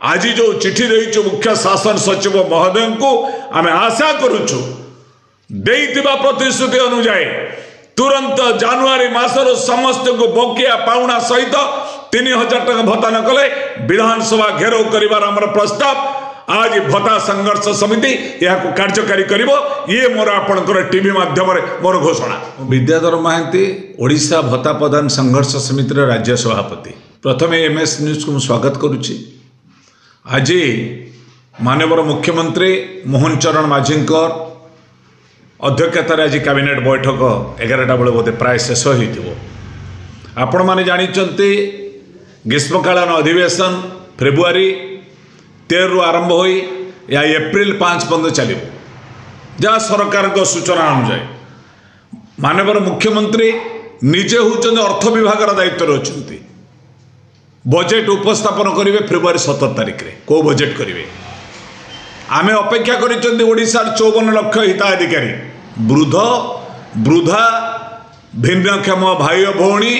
आज जो चिठी देइछु मुख्य शासन सचिव महोदय को आम आशा करुचु देइतिबा प्रतिश्रुति अनुसार तुरंत जानुआरी मासर समस्त को बकिया पाउना सहित 3000 टका भत्ता न कले विधानसभा घेराव करिवार हमर प्रस्ताव आज भत्ता संघर्ष समिति यह कार्यकारी करिवो ये मोर आपनकर टीवी माध्यम मोर घोषणा। विद्याधर महांती ओडिशा भत्ता प्रदान संघर्ष समितिर राज्य सभापति प्रथम एमएस न्यूज को स्वागत करुच्ची। आज माननीय मुख्यमंत्री मोहन चरण माझींकर अध्यक्षतार आज कैबिनेट बैठक 11टा बेले बोधे प्राय शेष हो आपण मैंने जानते ग्रीष्मकालीन अधिवेशन फेब्रुआरी 13 रु आरंभ हो या एप्रिल 5 पर्यंत चलो जहाँ सरकार को सूचना अनुसार माननीय मुख्यमंत्री निजे होती अर्थ विभाग दायित्व अच्छा बजेट उपस्थापन करेंगे फेब्रुआरी 17 तारिख में कौ बजेट करेंगे आम अपेक्षा करोड़ार 54 लाख हिताधिकारी वृद्ध वृद्धा भिन्नक्षम भाई भौणी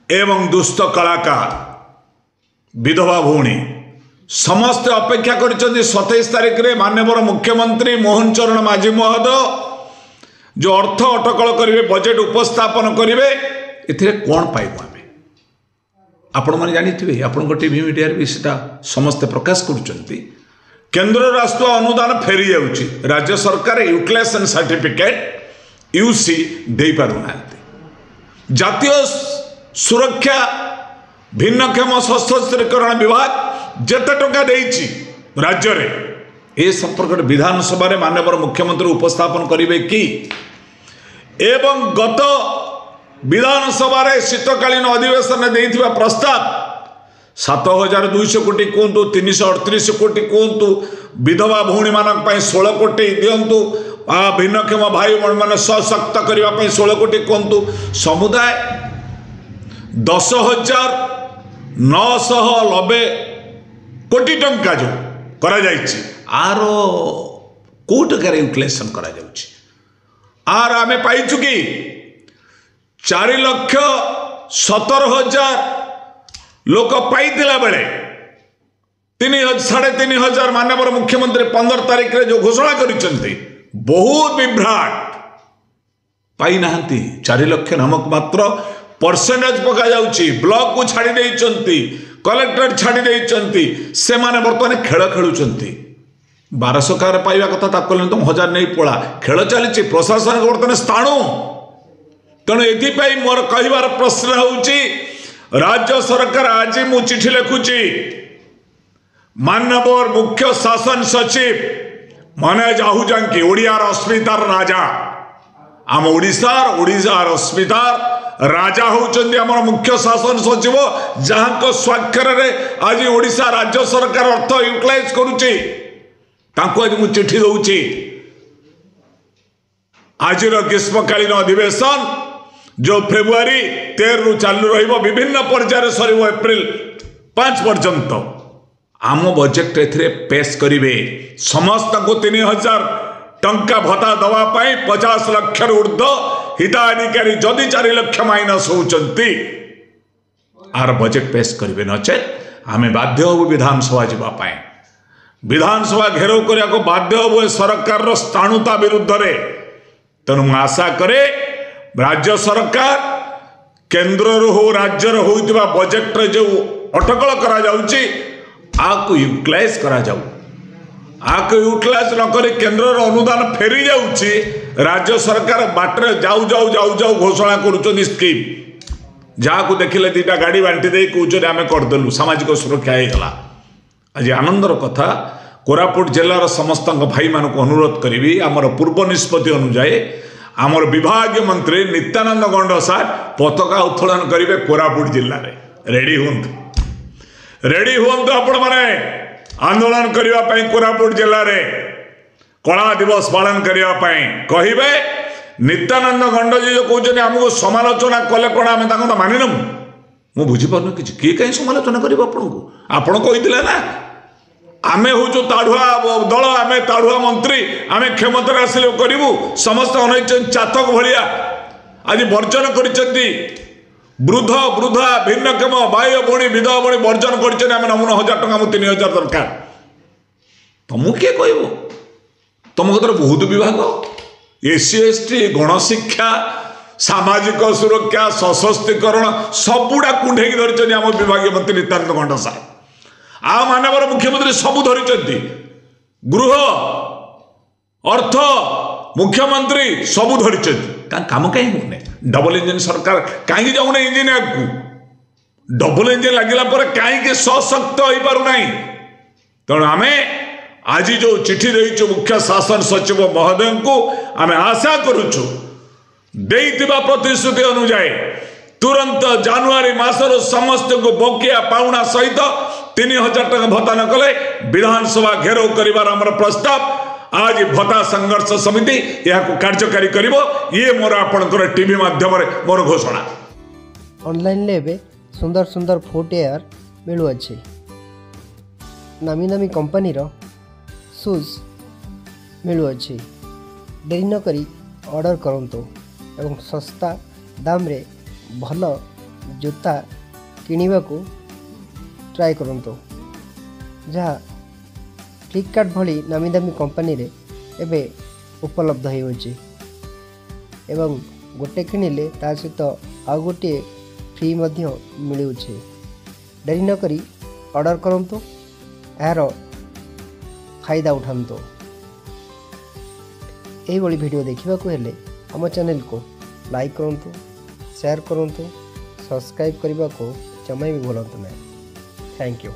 एवं दुष्ट कलाकार विधवा भौणी समस्त अपेक्षा कर 27 तारिख में माननीय मुख्यमंत्री मोहन चरण माझी महोदय जो अर्थ अटकल करेंगे बजेट उपस्थापन करेंगे ए कौन पाइबू आम आपण मैंने जानी आपण टीवी मीडिया भी सीटा समस्ते प्रकाश करुँच केंद्र राष्ट्र अनुदान फेरी जाऊँगी राज्य सरकार यूटिलाइजेशन सर्टिफिकेट यूसी दे पारना जातीय सुरक्षा भिन्नक्षम सशस्त्रीकरण विभाग जेते टंका देइछि राज्य रे ए संपर्क विधानसभा माननीय मुख्यमंत्री उपस्थापन करेंगे कि एवं गत विधानसभा शीतकालीन अधिवेशन में देइथिबा प्रस्ताव 7200 कोटी कहतु 338 कोटी कहतु विधवा भौणी मान 16 कोटी दिंतु भिन्नक्षम भाई भौणी मान सशक्त करने 16 कोटी कहतु समुदाय 10,990 कोटी टंका जो करा जाइछि आर को टकार यूटिलाइजेशन करा जाउछि आर आमे पाइछु कि 4,17,000 लोक पाइला बेले 3,500 माननीय मुख्यमंत्री 15 तारिख रे जो घोषणा करिसेंती बहुत विभ्राट पाई नाहंती 4 लाख नामक मात्र परसेंटेज पका जाउची ब्लॉक को छाड़ी देइचंती कलेक्टर छाड़ी देइचंती से माने वर्तमान खेल खेलुचंती 1200 कार पाइबा कथा ता कहले तुम 1000 नहीं पड़ा खेल चलीची प्रशासन वर्तमान स्थाणु तेणु एथि मोर कहिबार प्रश्न होउची राज्य सरकार आज मु चिठी लिखुची माननीय मुख्य शासन सचिव मनोज आहूजा की ओडियार अस्मितार राजा आम ओडिशार अस्मितार राजा होउचंदी हमर मुख्य शासन सचिव जहां स्वाक्षर रे आज ओडिशा राज्य सरकार अर्थ यूटिलाइज करुची तांको आज मु चिठी दउची आज ग्रीष्मकालीन अधिवेशन जो फेब्रुआरी 13 रु चालू रहिबो विभिन्न पर्यायर सरिबो एप्रिल 5 पर्यंत आम बजेट ए पेश करेंगे समस्त को 3,000 टंका भत्ता दवा 50 लाख ऊर्ध्व हिताधिकारी जदि 4 लाख माइनस होती आर बजेट पेश करेंगे नचेत आम बाध्य हबु विधानसभा जावाई विधानसभा घेराव करने को बाध्य हबु सरकार स्थाणुता विरुद्ध रे तेणु आशा करे राज्य सरकार केंद्र हो राज्य होइतिबा बजेट रे जो अटकल करा जाउची आको यूटिलाइज करा जाऊ आको यूटिलाइज न करे केंद्र अनुदान फेरी जाउची राज्य सरकार बाटरे जाऊ जाऊ जाऊ जाऊ घोषणा करूचो स्कीम जहाँ को देखिले 2टा गाड़ी बांटी दे कहते आम करदेलु सामाजिक सुरक्षा होगा आज आनंदर कथा कोरापुट जिलार समस्त भाई मान को अनुरोध करी आमर पूर्व निष्पत्ति अनुजाई आमर विभागीय मंत्री नित्यानंद गंड सार पताका उत्तोलन करेंगे कोरापुट जिले में रेडी हुंतु आपण माने आंदोलन करने कोरापुट जिले में कला दिवस पालन करने कहे नित्यानंद गंड जी जो कहते आमको समालोचना कले कौन आम तो मानिन मु बुझीपार कि किए कहीं समालोचना कर आपण कही ना आमे हूँ ताड़ुआ दल आमे ताड़ुआ मंत्री आमे क्षमता आसिले करूँ समस्त अनैछन चातक भाया आज वर्जन कर वृद्ध वृद्धा भिन्नक्षम भाई भौणी विधवा भौणी वर्जन कर नमुना 1000 टका 3000 दरकार तुमको किए कह तुम कतर बहुत विभाग एससी एसटी गणशिक्षा सामाजिक सुरक्षा सशक्तिकरण सबुड़ा कुंडे धरी आम विभाग मंत्री नित्यानंद गंडा साहेब आ मानवर मुख्यमंत्री सबू धरी गृह अर्थ मुख्यमंत्री सबू धरी काम कहीं होने डबल इंजन सरकार कहीं जाऊना इंजिन आगू डबल इंजन लगिला कहीं सशक्त हो पारना तेणु आम आज जो चिठी देचु मुख्य शासन सचिव महोदय को आम आशा करुचु देइतिबा प्रतिश्रुति अनुजाई तुरंत जानुआरी मासर समस्त को बकिया पाउना सहित 3000 टका भत्ता न कले विधानसभा घेराव करिवार हमर प्रस्ताव आज भत्ता संघर्ष समिति यह कार्यकारी करिवो ये मोर आपनकर टीवी माध्यम रे मोर घोषणा ऑनलाइन लेबे सुंदर सुंदर फुटवेयर मिलु अछि नामी नामी कंपनी रो शूज मिलु अछि देरी न करी ऑर्डर करंतो एवं सस्ता दाम रे भल जूता किनिबा को ट्राई करंतो जहाँ फ्लिपकार्ट भली नामी दामी कंपनी रे एबे उपलब्ध होइछि एवं गोटे किनिले ता सहित आउ गोटे फ्री मध्य मिलुछि देरी न करी ऑर्डर करंतो यार फायदा उठांतो यही भली वीडियो देखा हेले आम चैनल को लाइक करंतु शेयर करंतु सब्सक्राइब करने को जमा भी भूलु ना। Thank you.